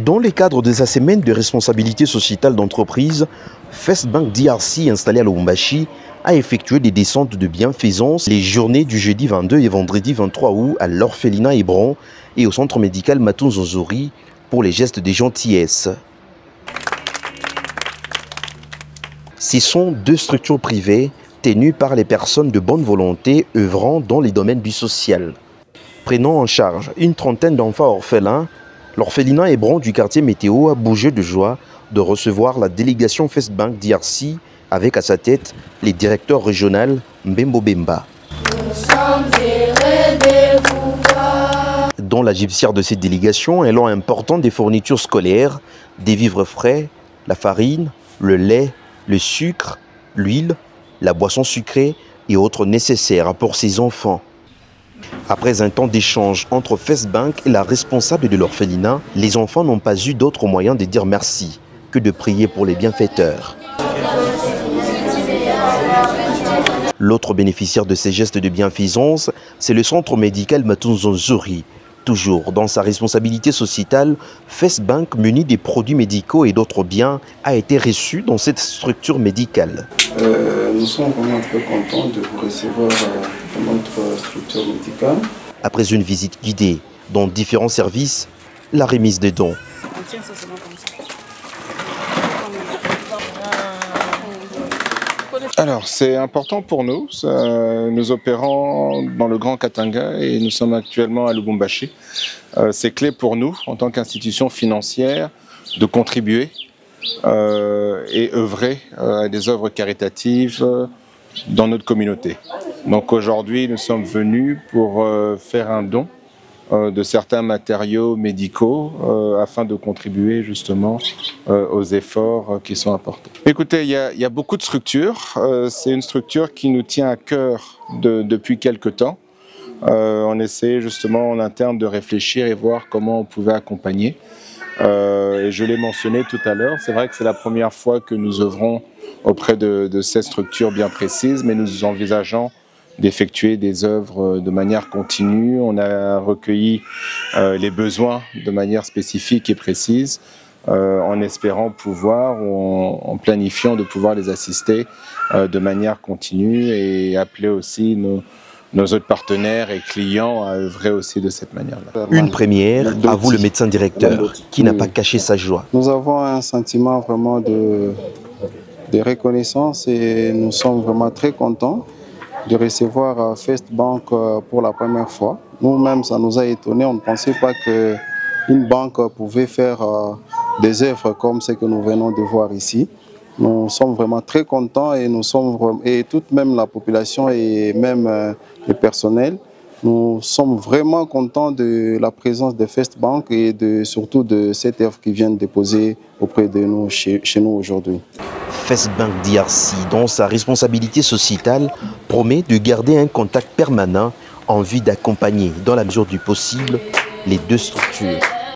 Dans le cadre de sa semaine de responsabilité sociétale d'entreprise, First Bank DRC, installé à Lubumbashi, a effectué des descentes de bienfaisance les journées du jeudi 22 et vendredi 23 août à l'orphelinat Hébron et au centre médical Matunzo Nzori pour les gestes de gentillesse. Ce sont deux structures privées tenues par les personnes de bonne volonté œuvrant dans les domaines du social. Prenant en charge une trentaine d'enfants orphelins, l'orphelinat Hébron du quartier Météo a bougé de joie de recevoir la délégation First Bank DRC avec à sa tête les directeurs régionaux Mbembo Bemba. Dans la gypsière de cette délégation, elle a important des fournitures scolaires, des vivres frais, la farine, le lait, le sucre, l'huile, la boisson sucrée et autres nécessaires pour ses enfants. Après un temps d'échange entre First Bank et la responsable de l'orphelinat, les enfants n'ont pas eu d'autre moyen de dire merci que de prier pour les bienfaiteurs. L'autre bénéficiaire de ces gestes de bienfaisance, c'est le centre médical Matunzo Nzori. Toujours dans sa responsabilité sociétale, First Bank, muni des produits médicaux et d'autres biens, a été reçu dans cette structure médicale. Nous sommes vraiment très contents de vous recevoir dans notre structure médicale. Après une visite guidée dans différents services, la remise des dons. Alors, c'est important pour nous. Nous opérons dans le Grand Katanga et nous sommes actuellement à Lubumbashi. C'est clé pour nous, en tant qu'institution financière, de contribuer et œuvrer à des œuvres caritatives dans notre communauté. Donc aujourd'hui, nous sommes venus pour faire un don de certains matériaux médicaux afin de contribuer justement aux efforts qui sont importants. Écoutez, il y a beaucoup de structures. C'est une structure qui nous tient à cœur depuis quelque temps. On essaie justement en interne de réfléchir et voir comment on pouvait accompagner. Et je l'ai mentionné tout à l'heure, c'est vrai que c'est la première fois que nous œuvrons auprès de cette structure bien précise, mais nous envisageons d'effectuer des œuvres de manière continue. On a recueilli les besoins de manière spécifique et précise, en espérant pouvoir, ou en planifiant de pouvoir les assister de manière continue et appeler aussi nos autres partenaires et clients à œuvrer aussi de cette manière-là. Une première, avoue le médecin directeur, qui n'a pas caché sa joie. Nous avons un sentiment vraiment de reconnaissance et nous sommes vraiment très contents de recevoir First Bank pour la première fois. Nous-mêmes, ça nous a étonnés. On ne pensait pas qu'une banque pouvait faire des œuvres comme ce que nous venons de voir ici. Nous sommes vraiment très contents et toute même la population et même le personnel, nous sommes vraiment contents de la présence de First Bank et surtout de cette œuvre qui vient de déposer auprès de nous, chez nous aujourd'hui. First Bank DRC, dans sa responsabilité sociétale, promet de garder un contact permanent en vue d'accompagner, dans la mesure du possible, les deux structures.